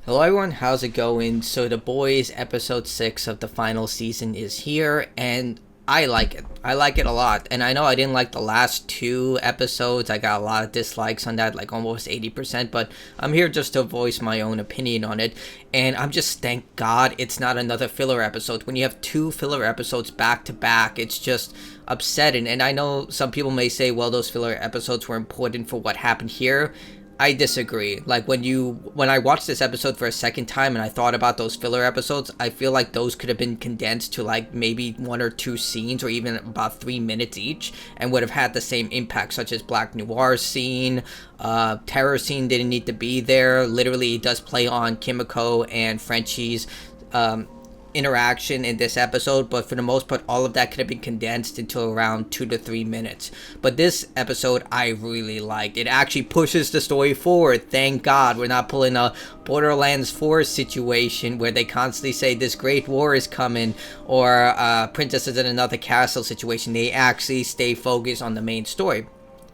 Hello everyone, how's it going? So The Boys episode 6 of the final season is here and I like it. I like it a lot. And I know I didn't like the last two episodes. I got a lot of dislikes on that, like almost 80%, but I'm here just to voice my own opinion on it. And I'm just thank God it's not another filler episode. When you have two filler episodes back to back, it's just upsetting. And I know some people may say, well, those filler episodes were important for what happened here. I disagree. Like when I watched this episode for a second time and I thought about those filler episodes, I feel like those could have been condensed to like maybe one or two scenes or even about 3 minutes each and would have had the same impact, such as Black Noir scene, terror scene didn't need to be there. Literally it does play on Kimiko and Frenchie's um, interaction in this episode, but for the most part all of that could have been condensed into around 2 to 3 minutes. But this episode I really liked. It actually pushes the story forward. Thank God we're not pulling a Borderlands 4 situation where they constantly say this great war is coming, or princesses in another castle situation. They actually stay focused on the main story.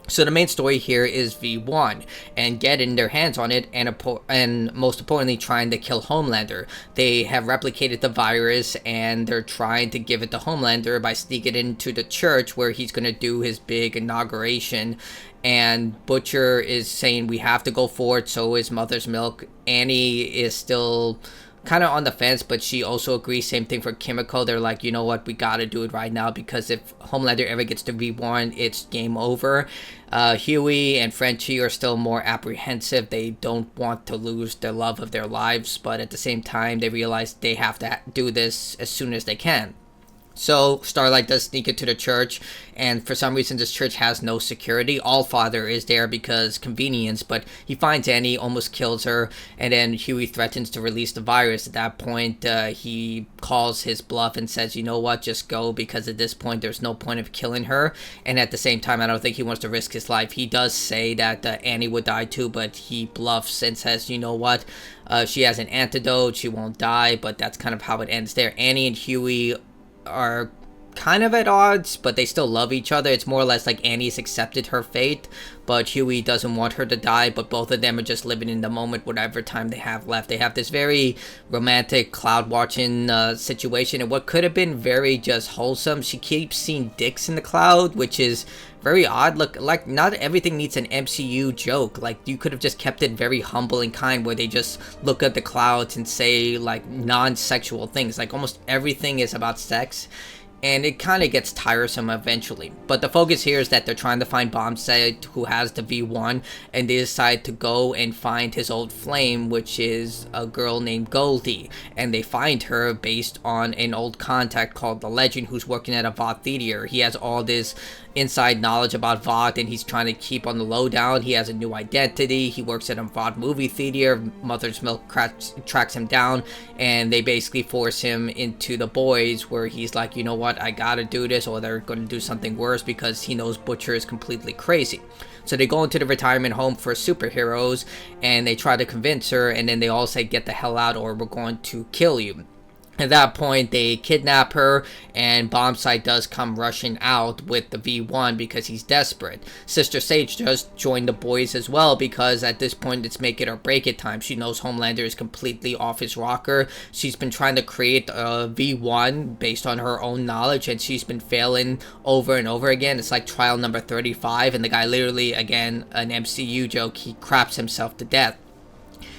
So the main story here is V1 and getting their hands on it, and most importantly trying to kill Homelander. They have replicated the virus and they're trying to give it to Homelander by sneaking into the church where he's going to do his big inauguration. And Butcher is saying we have to go for it, so is Mother's Milk. Annie is still kind of on the fence, but she also agrees. Same thing for Kimiko. They're like, you know what, we gotta do it right now, because if Homelander ever gets to V1, it's game over. Huey and Frenchie are still more apprehensive. They don't want to lose the love of their lives, but at the same time they realize they have to do this as soon as they can. So Starlight does sneak into the church, and for some reason this church has no security. Allfather is there because convenience, but he finds Annie, almost kills her, and then Huey threatens to release the virus. At that point, he calls his bluff and says, you know what, just go, because at this point there's no point of killing her. And at the same time, I don't think he wants to risk his life. He does say that Annie would die too, but he bluffs and says, you know what, she has an antidote, she won't die, but that's kind of how it ends there. Annie and Huey are kind of at odds, but they still love each other. It's more or less like Annie's accepted her fate, but Huey doesn't want her to die, but both of them are just living in the moment whatever time they have left. They have this very romantic cloud watching situation, and what could have been very just wholesome. She keeps seeing dicks in the cloud, which is very odd. Look, like, not everything needs an MCU joke. Like, you could have just kept it very humble and kind, where they just look at the clouds and say like non-sexual things. Like, almost everything is about sex, and it kind of gets tiresome eventually. But the focus here is that they're trying to find Bombsite, who has the V1, and they decide to go and find his old flame, which is a girl named Goldie. And they find her based on an old contact called the Legend, who's working at a Vought theater. He has all this inside knowledge about Vought, and he's trying to keep on the lowdown. He has a new identity. He works at a Vought movie theater. Mother's Milk tracks him down, and they basically force him into the Boys, where he's like, you know what, I gotta do this, or they're going to do something worse, because he knows Butcher is completely crazy. So they go into the retirement home for superheroes, and they try to convince her, and then they all say, get the hell out or we're going to kill you. At that point, they kidnap her, and Bombsite does come rushing out with the V1 because he's desperate. Sister Sage does join the Boys as well, because at this point it's make it or break it time. She knows Homelander is completely off his rocker. She's been trying to create a V1 based on her own knowledge, and she's been failing over and over again. It's like trial number 35, and the guy literally, again, an MCU joke, he craps himself to death.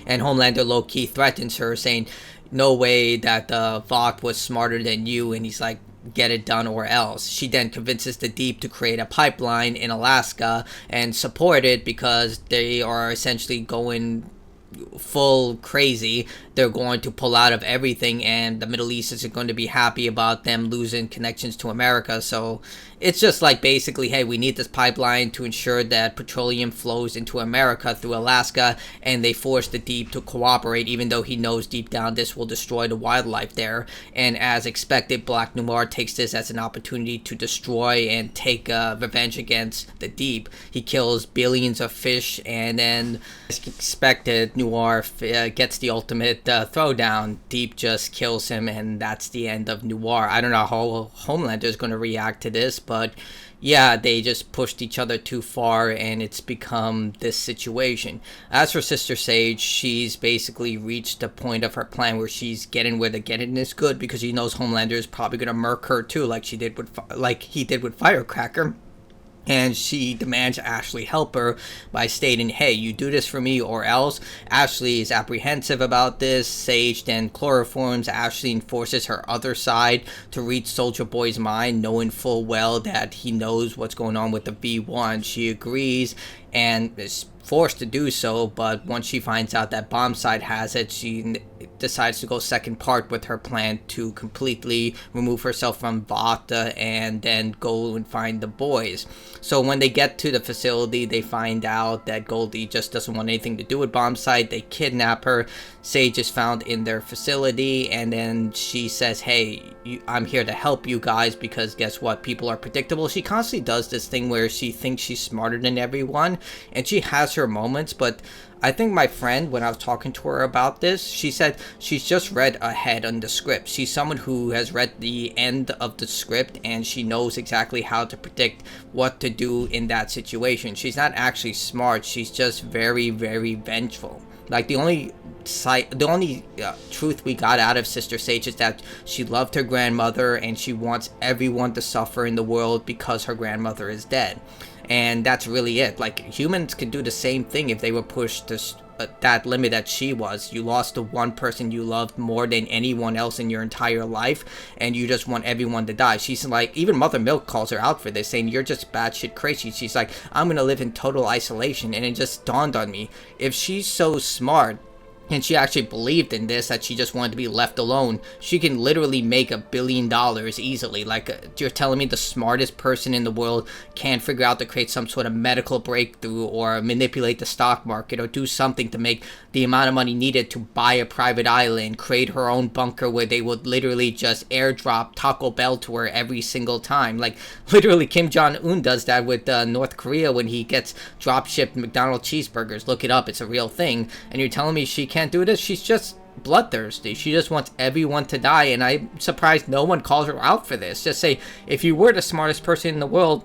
And Homelander low-key threatens her, saying, no way that Vought was smarter than you, and he's like, get it done or else. She then convinces the Deep to create a pipeline in Alaska and support it, because they are essentially going full crazy. They're going to pull out of everything, and the Middle East isn't going to be happy about them losing connections to America. So it's just like, basically, hey, we need this pipeline to ensure that petroleum flows into America through Alaska, and they force the Deep to cooperate, even though he knows deep down this will destroy the wildlife there. And as expected, Black Noir takes this as an opportunity to destroy and take revenge against the Deep. He kills billions of fish, and then, as expected, Noir gets the ultimate throwdown. Deep just kills him, and that's the end of Noir. I don't know how Homelander is going to react to this, but yeah, they just pushed each other too far and it's become this situation. As for Sister Sage, she's basically reached the point of her plan where she's getting where the getting is good, because she knows Homelander is probably going to murk her too, like he did with Firecracker. And she demands Ashley help her by stating, hey, you do this for me or else. Ashley is apprehensive about this. Sage then chloroforms Ashley and forces her other side to read Soldier Boy's mind, knowing full well that he knows what's going on with the V1. She agrees and is forced to do so, but once she finds out that Bombside has it, she decides to go second part with her plan to completely remove herself from Vought and then go and find the boys. So when they get to the facility, they find out that Goldie just doesn't want anything to do with Bombside. They kidnap her. Sage is found in their facility, and then she says, hey, I'm here to help you guys because guess what? People are predictable. She constantly does this thing where she thinks she's smarter than everyone, and she has her moments, but I think my friend, when I was talking to her about this, she said she's just read ahead on the script. She's someone who has read the end of the script and she knows exactly how to predict what to do in that situation. She's not actually smart. She's just very, very vengeful. Like the only truth we got out of Sister Sage is that she loved her grandmother and she wants everyone to suffer in the world because her grandmother is dead. And that's really it. Like, humans could do the same thing if they were pushed to that limit that she was. You lost the one person you loved more than anyone else in your entire life, and you just want everyone to die. She's like, even Mother Milk calls her out for this, saying, you're just batshit crazy. She's like, I'm gonna live in total isolation. And it just dawned on me, if she's so smart, and she actually believed in this, that she just wanted to be left alone, she can literally make $1 billion easily. Like, you're telling me the smartest person in the world can't figure out to create some sort of medical breakthrough or manipulate the stock market or do something to make the amount of money needed to buy a private island, create her own bunker where they would literally just airdrop Taco Bell to her every single time. Like, literally Kim Jong-un does that with North Korea when he gets drop-shipped McDonald's cheeseburgers. Look it up, it's a real thing. And you're telling me she can't do this? She's just bloodthirsty. She just wants everyone to die, and I'm surprised no one calls her out for this. Just say, if you were the smartest person in the world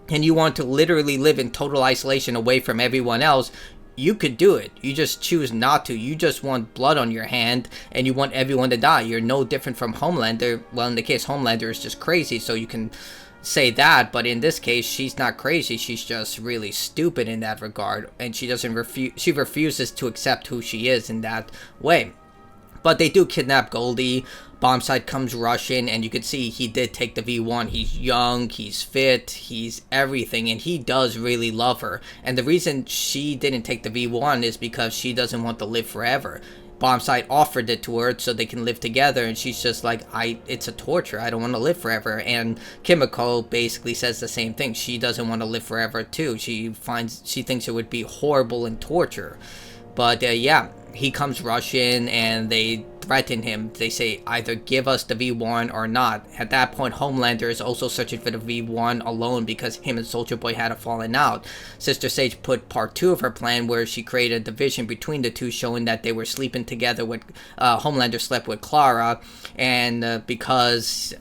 and you want to literally live in total isolation away from everyone else, you could do it. You just choose not to. You just want blood on your hand and you want everyone to die. You're no different from Homelander. Well, in the case, Homelander is just crazy, so you can say that, but in this case, she's not crazy. She's just really stupid in that regard, and she refuses to accept who she is in that way. But they do kidnap Goldie. Bombside comes rushing, and you can see he did take the V1. He's young, he's fit, he's everything, and he does really love her. And the reason she didn't take the V1 is because she doesn't want to live forever. Bombside offered it to her so they can live together, and she's just like, it's a torture. I don't want to live forever. And Kimiko basically says the same thing. She doesn't want to live forever too. She thinks it would be horrible and torture. But yeah, he comes rushing and they threaten him. They say, either give us the V1 or not. At that point, Homelander is also searching for the V1 alone because him and Soldier Boy had a falling out. Sister Sage put part 2 of her plan where she created a division between the two, showing that they were sleeping together with, Homelander slept with Clara, and because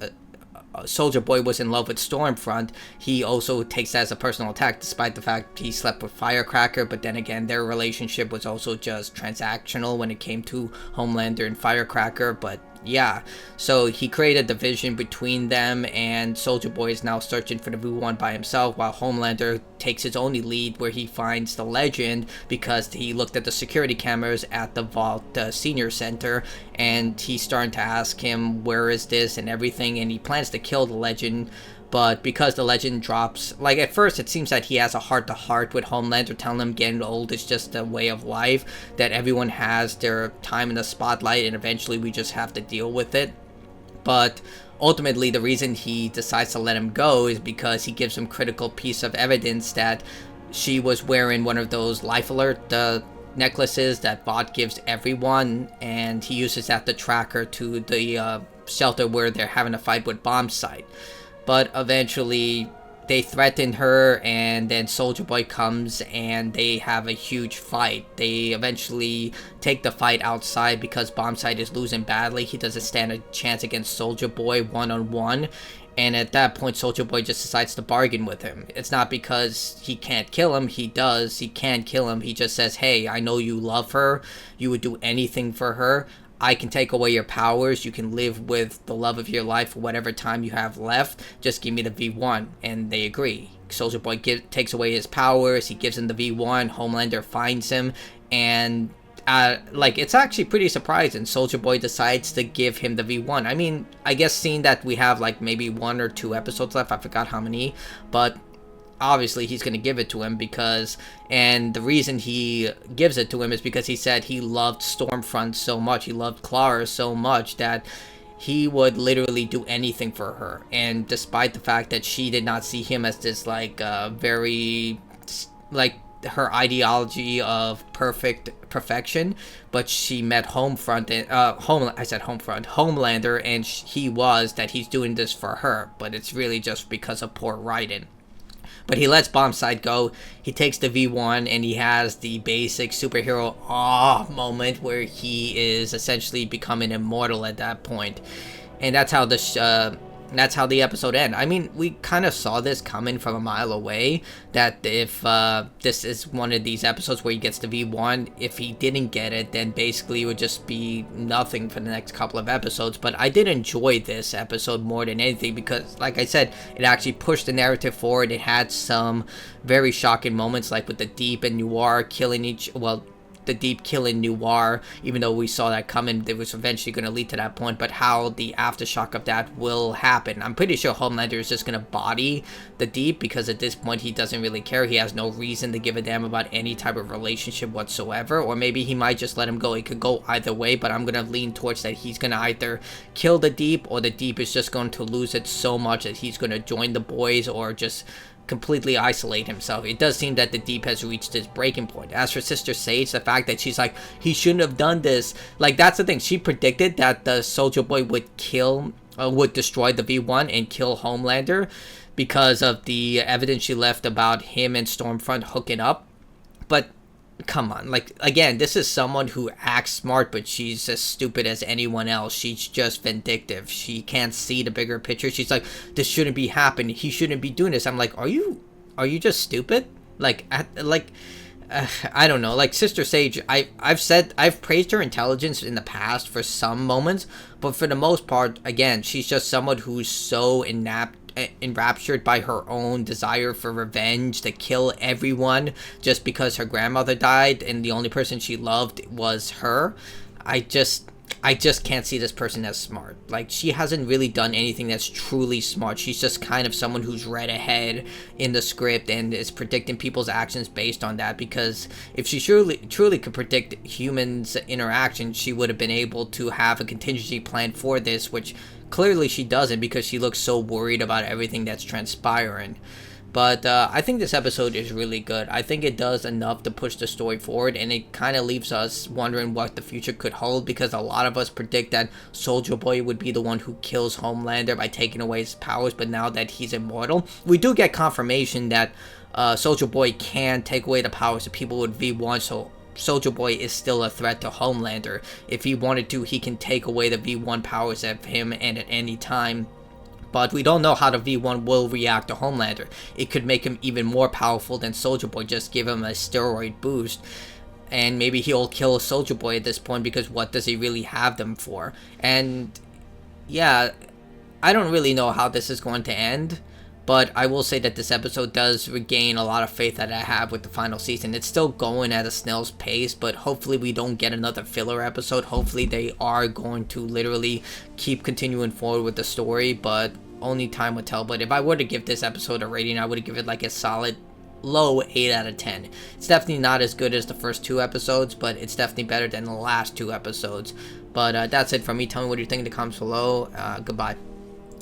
Soldier Boy was in love with Stormfront, he also takes that as a personal attack, despite the fact he slept with Firecracker. But then again, their relationship was also just transactional when it came to Homelander and Firecracker. But yeah, so he created a division between them, and Soldier Boy is now searching for the V1 by himself, while Homelander takes his only lead where he finds the Legend because he looked at the security cameras at the Vought Senior Center, and he's starting to ask him, where is this and everything, and he plans to kill the Legend. But because the Legend drops, like, at first it seems that he has a heart-to-heart with Homelander, telling him getting old is just a way of life, that everyone has their time in the spotlight and eventually we just have to deal with it. But ultimately the reason he decides to let him go is because he gives him critical piece of evidence that she was wearing one of those Life Alert necklaces that Vought gives everyone, and he uses that to track her to the shelter where they're having a fight with Bombside. But eventually they threaten her, and then Soldier Boy comes and they have a huge fight. They eventually take the fight outside because Bombside is losing badly. He doesn't stand a chance against Soldier Boy one-on-one. And at that point, Soldier Boy just decides to bargain with him. It's not because he can't kill him. He does. He can kill him. He just says, hey, I know you love her. You would do anything for her. I can take away your powers. You can live with the love of your life for whatever time you have left. Just give me the V1. And they agree. Soldier Boy takes away his powers. He gives him the V1. Homelander finds him. And it's actually pretty surprising. Soldier Boy decides to give him the V1. I mean, I guess seeing that we have like maybe 1 or 2 episodes left, I forgot how many, but obviously he's going to give it to him and the reason he gives it to him is because he said he loved Stormfront so much, he loved Clara so much that he would literally do anything for her. And despite the fact that she did not see him as this very her ideology of perfection, but she met Homelander, and he was that he's doing this for her, but it's really just because of poor writing. But he lets Bombside go. He takes the V1, and he has the basic superhero moment where he is essentially becoming immortal at that point. And that's how the episode ends. I mean, we kind of saw this coming from a mile away, that if this is one of these episodes where he gets the V1, if he didn't get it, then basically it would just be nothing for the next couple of episodes. But I did enjoy this episode more than anything because, like I said, it actually pushed the narrative forward. It had some very shocking moments, like with the Deep and Noir killing the Deep killing Noir, even though we saw that coming, it was eventually going to lead to that point, but how the aftershock of that will happen. I'm pretty sure Homelander is just going to body the Deep because at this point he doesn't really care. He has no reason to give a damn about any type of relationship whatsoever, or maybe he might just let him go. It could go either way, but I'm going to lean towards that he's going to either kill the Deep, or the Deep is just going to lose it so much that he's going to join the boys or just completely isolate himself. It does seem that the Deep has reached its breaking point. As for Sister Sage, the fact that she's like, he shouldn't have done this, that's the thing. She predicted that the Soldier Boy would destroy the V1 and kill Homelander because of the evidence she left about him and Stormfront hooking up. But come on, again, this is someone who acts smart, but she's as stupid as anyone else. She's just vindictive. She can't see the bigger picture. She's like, this shouldn't be happening. He shouldn't be doing this. I'm like, are you just stupid? I don't know. Sister Sage, I've praised her intelligence in the past for some moments, but for the most part, again, she's just someone who's so enraptured by her own desire for revenge, to kill everyone just because her grandmother died and the only person she loved was her. I just can't see this person as smart. She hasn't really done anything that's truly smart. She's just kind of someone who's read ahead in the script and is predicting people's actions based on that, because if she truly could predict humans' interaction, she would have been able to have a contingency plan for this, which clearly she doesn't because she looks so worried about everything that's transpiring. But I think this episode is really good. I think it does enough to push the story forward, and it kind of leaves us wondering what the future could hold, because a lot of us predict that Soldier Boy would be the one who kills Homelander by taking away his powers, but now that he's immortal, we do get confirmation that Soldier Boy can take away the powers of people with V1, so Soldier Boy is still a threat to Homelander. If he wanted to, he can take away the V1 powers of him and at any time. But we don't know how the V1 will react to Homelander. It could make him even more powerful than Soldier Boy, just give him a steroid boost. And maybe he'll kill Soldier Boy at this point, because what does he really have them for? And yeah, I don't really know how this is going to end. But I will say that this episode does regain a lot of faith that I have with the final season. It's still going at a snail's pace, but hopefully we don't get another filler episode. Hopefully they are going to literally keep continuing forward with the story, but only time will tell. But if I were to give this episode a rating, I would give it a solid low 8 out of 10. It's definitely not as good as the first 2 episodes, but it's definitely better than the last 2 episodes. But that's it from me. Tell me what you think in the comments below. Goodbye.